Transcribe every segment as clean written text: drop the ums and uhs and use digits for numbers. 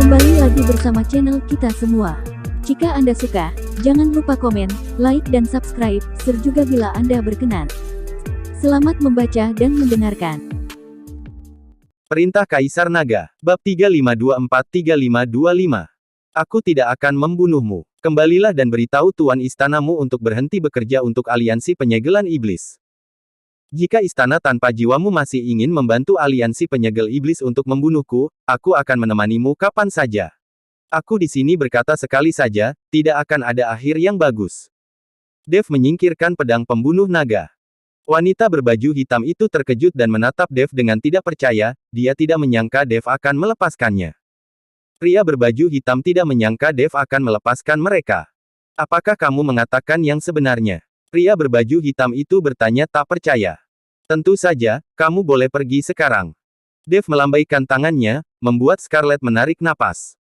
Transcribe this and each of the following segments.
Kembali lagi bersama channel kita semua. Jika Anda suka, jangan lupa komen, like dan subscribe, share juga bila Anda berkenan. Selamat membaca dan mendengarkan. Perintah Kaisar Naga, Bab 3524-3525. Aku tidak akan membunuhmu. Kembalilah dan beritahu Tuan Istanamu untuk berhenti bekerja untuk Aliansi Penyegelan Iblis. Jika istana tanpa jiwamu masih ingin membantu Aliansi Penyegel Iblis untuk membunuhku, aku akan menemanimu kapan saja. Aku di sini berkata sekali saja, tidak akan ada akhir yang bagus. Dev menyingkirkan pedang pembunuh naga. Wanita berbaju hitam itu terkejut dan menatap Dev dengan tidak percaya, dia tidak menyangka Dev akan melepaskannya. Pria berbaju hitam tidak menyangka Dev akan melepaskan mereka. Apakah kamu mengatakan yang sebenarnya? Pria berbaju hitam itu bertanya tak percaya. Tentu saja, kamu boleh pergi sekarang. Dev melambaikan tangannya, membuat Scarlet menarik napas.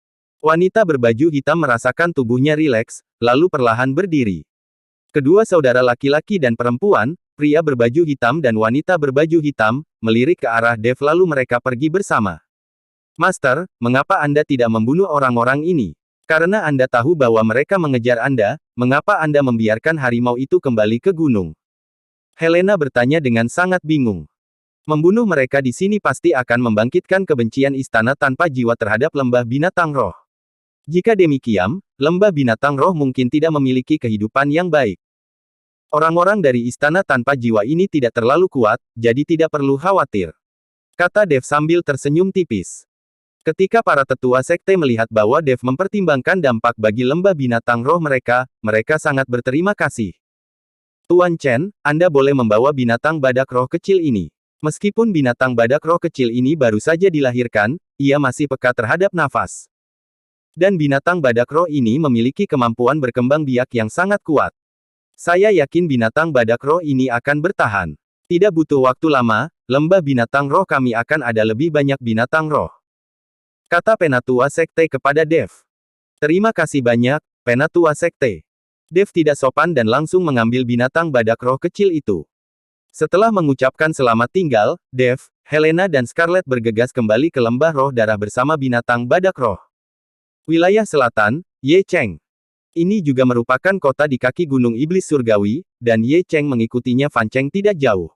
Wanita berbaju hitam merasakan tubuhnya rileks, lalu perlahan berdiri. Kedua saudara laki-laki dan perempuan, pria berbaju hitam dan wanita berbaju hitam, melirik ke arah Dev lalu mereka pergi bersama. Master, mengapa Anda tidak membunuh orang-orang ini? Karena Anda tahu bahwa mereka mengejar Anda, mengapa Anda membiarkan harimau itu kembali ke gunung? Helena bertanya dengan sangat bingung. Membunuh mereka di sini pasti akan membangkitkan kebencian istana tanpa jiwa terhadap lembah binatang roh. Jika demikian, lembah binatang roh mungkin tidak memiliki kehidupan yang baik. Orang-orang dari istana tanpa jiwa ini tidak terlalu kuat, jadi tidak perlu khawatir. Kata Dev sambil tersenyum tipis. Ketika para tetua sekte melihat bahwa Dev mempertimbangkan dampak bagi lembah binatang roh mereka, mereka sangat berterima kasih. Tuan Chen, Anda boleh membawa binatang badak roh kecil ini. Meskipun binatang badak roh kecil ini baru saja dilahirkan, ia masih peka terhadap nafas. Dan binatang badak roh ini memiliki kemampuan berkembang biak yang sangat kuat. Saya yakin binatang badak roh ini akan bertahan. Tidak butuh waktu lama, lembah binatang roh kami akan ada lebih banyak binatang roh. Kata Penatua Sekte kepada Dev. Terima kasih banyak, Penatua Sekte. Dev tidak sopan dan langsung mengambil binatang badak roh kecil itu. Setelah mengucapkan selamat tinggal, Dev, Helena dan Scarlet bergegas kembali ke lembah roh darah bersama binatang badak roh. Wilayah Selatan, Ye Cheng. Ini juga merupakan kota di kaki Gunung Iblis Surgawi, dan Ye Cheng mengikutinya Fan Cheng tidak jauh.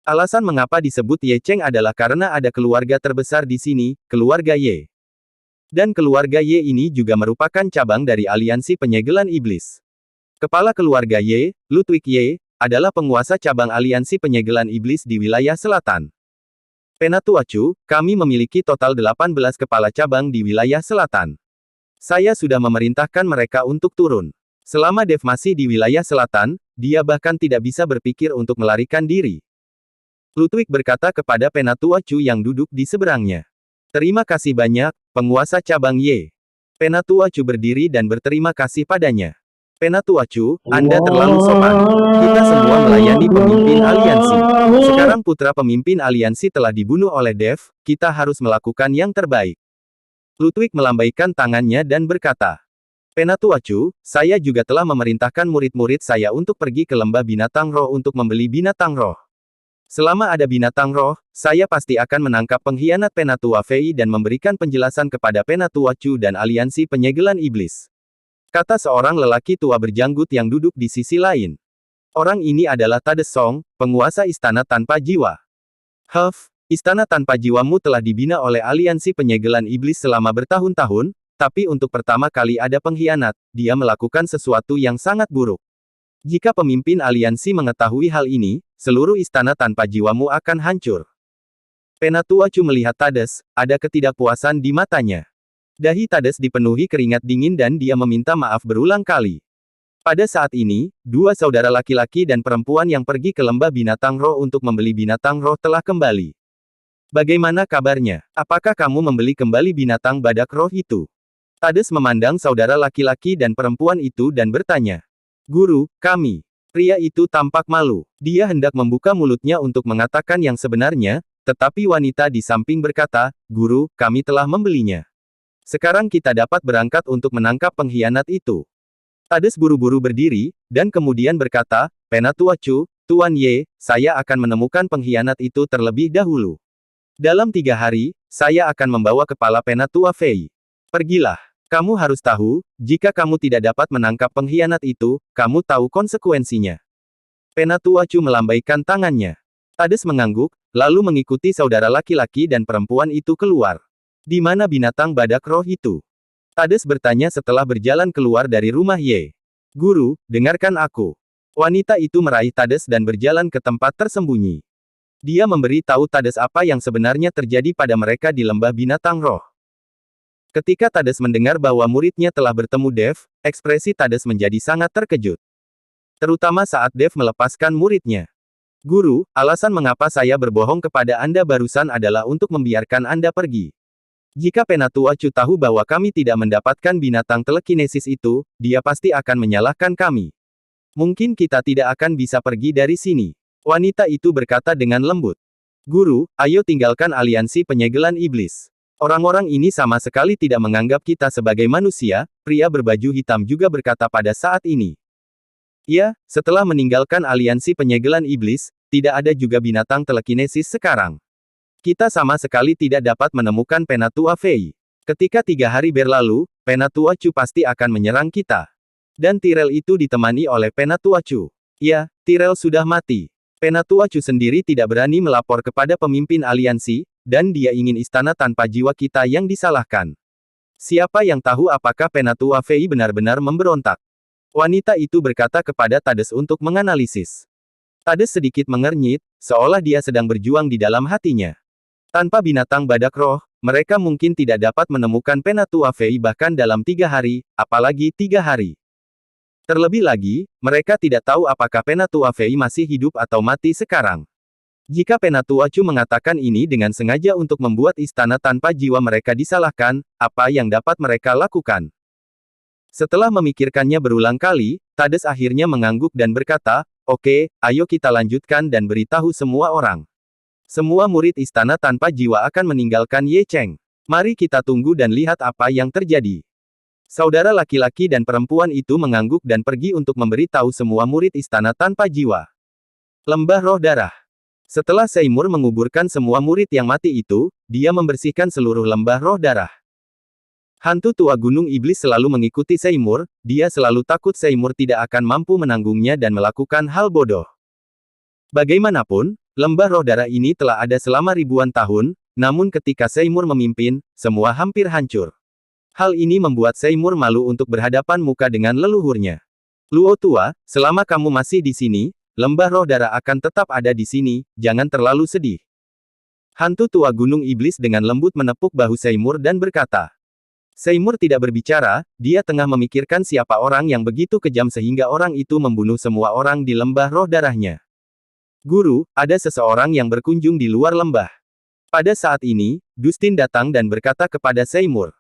Alasan mengapa disebut Ye Cheng adalah karena ada keluarga terbesar di sini, keluarga Ye. Dan keluarga Ye ini juga merupakan cabang dari Aliansi Penyegelan Iblis. Kepala keluarga Ye, Ludwig Ye, adalah penguasa cabang Aliansi Penyegelan Iblis di wilayah selatan. Penatua Chu, kami memiliki total 18 kepala cabang di wilayah selatan. Saya sudah memerintahkan mereka untuk turun. Selama Dev masih di wilayah selatan, dia bahkan tidak bisa berpikir untuk melarikan diri. Ludwig berkata kepada Penatua Chu yang duduk di seberangnya. Terima kasih banyak, penguasa cabang Ye. Penatua Chu berdiri dan berterima kasih padanya. Penatua Chu, Anda terlalu sopan. Kita semua melayani pemimpin aliansi. Sekarang putra pemimpin aliansi telah dibunuh oleh Dev, kita harus melakukan yang terbaik. Ludwig melambaikan tangannya dan berkata. Penatua Chu, saya juga telah memerintahkan murid-murid saya untuk pergi ke lembah binatang roh untuk membeli binatang roh. Selama ada binatang roh, saya pasti akan menangkap pengkhianat Penatua Fei dan memberikan penjelasan kepada Penatua Chu dan Aliansi Penyegelan Iblis. Kata seorang lelaki tua berjanggut yang duduk di sisi lain. Orang ini adalah Tades Song, penguasa istana tanpa jiwa. Huff, istana tanpa jiwamu telah dibina oleh Aliansi Penyegelan Iblis selama bertahun-tahun, tapi untuk pertama kali ada pengkhianat, dia melakukan sesuatu yang sangat buruk. Jika pemimpin aliansi mengetahui hal ini, seluruh istana tanpa jiwamu akan hancur. Penatua Chu melihat Tades, ada ketidakpuasan di matanya. Dahi Tades dipenuhi keringat dingin dan dia meminta maaf berulang kali. Pada saat ini, dua saudara laki-laki dan perempuan yang pergi ke lembah binatang roh untuk membeli binatang roh telah kembali. Bagaimana kabarnya? Apakah kamu membeli kembali binatang badak roh itu? Tades memandang saudara laki-laki dan perempuan itu dan bertanya. Guru, kami. Pria itu tampak malu. Dia hendak membuka mulutnya untuk mengatakan yang sebenarnya, tetapi wanita di samping berkata, Guru, kami telah membelinya. Sekarang kita dapat berangkat untuk menangkap pengkhianat itu. Tades buru-buru berdiri, dan kemudian berkata, Penatua Chu, Tuan Ye, saya akan menemukan pengkhianat itu terlebih dahulu. Dalam 3 hari, saya akan membawa kepala Penatua Fei. Pergilah. Kamu harus tahu, jika kamu tidak dapat menangkap pengkhianat itu, kamu tahu konsekuensinya. Penatua Chu melambaikan tangannya. Tades mengangguk, lalu mengikuti saudara laki-laki dan perempuan itu keluar. Di mana binatang badak roh itu? Tades bertanya setelah berjalan keluar dari rumah Ye. Guru, dengarkan aku. Wanita itu meraih Tades dan berjalan ke tempat tersembunyi. Dia memberi tahu Tades apa yang sebenarnya terjadi pada mereka di lembah binatang roh. Ketika Tades mendengar bahwa muridnya telah bertemu Dev, ekspresi Tades menjadi sangat terkejut. Terutama saat Dev melepaskan muridnya. Guru, alasan mengapa saya berbohong kepada Anda barusan adalah untuk membiarkan Anda pergi. Jika Penatua Chu tahu bahwa kami tidak mendapatkan binatang telekinesis itu, dia pasti akan menyalahkan kami. Mungkin kita tidak akan bisa pergi dari sini. Wanita itu berkata dengan lembut. Guru, ayo tinggalkan aliansi penyegelan iblis. Orang-orang ini sama sekali tidak menganggap kita sebagai manusia, pria berbaju hitam juga berkata pada saat ini. Ya, setelah meninggalkan aliansi penyegelan iblis, tidak ada juga binatang telekinesis sekarang. Kita sama sekali tidak dapat menemukan Penatua Fei. Ketika 3 hari berlalu, Penatua Chu pasti akan menyerang kita. Dan Tyrell itu ditemani oleh Penatua Chu. Ya, Tyrell sudah mati. Penatua Chu sendiri tidak berani melapor kepada pemimpin aliansi, dan dia ingin istana tanpa jiwa kita yang disalahkan. Siapa yang tahu apakah Penatua Fei benar-benar memberontak? Wanita itu berkata kepada Tades untuk menganalisis. Tades sedikit mengernyit, seolah dia sedang berjuang di dalam hatinya. Tanpa binatang badak roh, mereka mungkin tidak dapat menemukan Penatua Fei bahkan dalam 3 hari, apalagi 3 hari. Terlebih lagi, mereka tidak tahu apakah Penatua Fei masih hidup atau mati sekarang. Jika Penatua Chu mengatakan ini dengan sengaja untuk membuat istana tanpa jiwa mereka disalahkan, apa yang dapat mereka lakukan? Setelah memikirkannya berulang kali, Tades akhirnya mengangguk dan berkata, oke, ayo kita lanjutkan dan beritahu semua orang. Semua murid istana tanpa jiwa akan meninggalkan Ye Cheng. Mari kita tunggu dan lihat apa yang terjadi. Saudara laki-laki dan perempuan itu mengangguk dan pergi untuk memberitahu semua murid istana tanpa jiwa. Lembah Roh Darah. Setelah Seymour menguburkan semua murid yang mati itu, dia membersihkan seluruh lembah roh darah. Hantu tua Gunung Iblis selalu mengikuti Seymour, dia selalu takut Seymour tidak akan mampu menanggungnya dan melakukan hal bodoh. Bagaimanapun, lembah roh darah ini telah ada selama ribuan tahun, namun ketika Seymour memimpin, semua hampir hancur. Hal ini membuat Seymour malu untuk berhadapan muka dengan leluhurnya. Luo tua, selama kamu masih di sini, lembah roh darah akan tetap ada di sini, jangan terlalu sedih. Hantu tua Gunung Iblis dengan lembut menepuk bahu Seymour dan berkata. Seymour tidak berbicara, dia tengah memikirkan siapa orang yang begitu kejam sehingga orang itu membunuh semua orang di lembah roh darahnya. Guru, ada seseorang yang berkunjung di luar lembah. Pada saat ini, Dustin datang dan berkata kepada Seymour.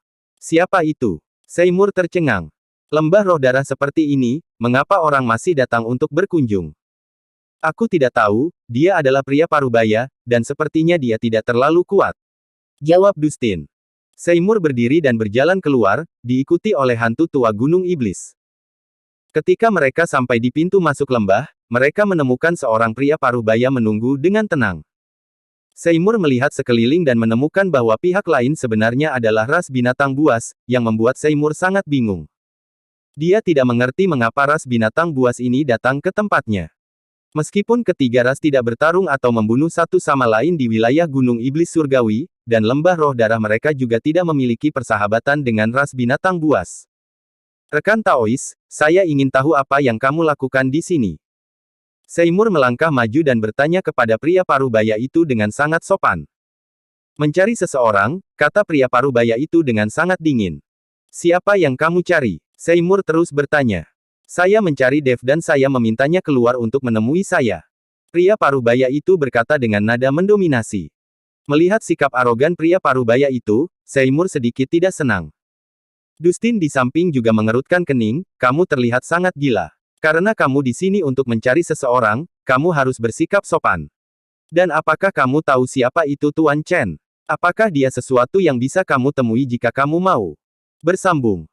Siapa itu? Seymour tercengang. Lembah roh darah seperti ini, mengapa orang masih datang untuk berkunjung? Aku tidak tahu, dia adalah pria parubaya, dan sepertinya dia tidak terlalu kuat. Jawab Dustin. Seymour berdiri dan berjalan keluar, diikuti oleh hantu tua Gunung Iblis. Ketika mereka sampai di pintu masuk lembah, mereka menemukan seorang pria parubaya menunggu dengan tenang. Seymour melihat sekeliling dan menemukan bahwa pihak lain sebenarnya adalah ras binatang buas, yang membuat Seymour sangat bingung. Dia tidak mengerti mengapa ras binatang buas ini datang ke tempatnya. Meskipun ketiga ras tidak bertarung atau membunuh satu sama lain di wilayah Gunung Iblis Surgawi, dan lembah roh darah mereka juga tidak memiliki persahabatan dengan ras binatang buas. Rekan Taois, saya ingin tahu apa yang kamu lakukan di sini. Seymour melangkah maju dan bertanya kepada pria parubaya itu dengan sangat sopan. Mencari seseorang, kata pria parubaya itu dengan sangat dingin. Siapa yang kamu cari? Seymour terus bertanya. Saya mencari Dev dan saya memintanya keluar untuk menemui saya. Pria parubaya itu berkata dengan nada mendominasi. Melihat sikap arogan pria parubaya itu, Seymour sedikit tidak senang. Dustin di samping juga mengerutkan kening, kamu terlihat sangat gila. Karena kamu di sini untuk mencari seseorang, kamu harus bersikap sopan. Dan apakah kamu tahu siapa itu Tuan Chen? Apakah dia sesuatu yang bisa kamu temui jika kamu mau? Bersambung.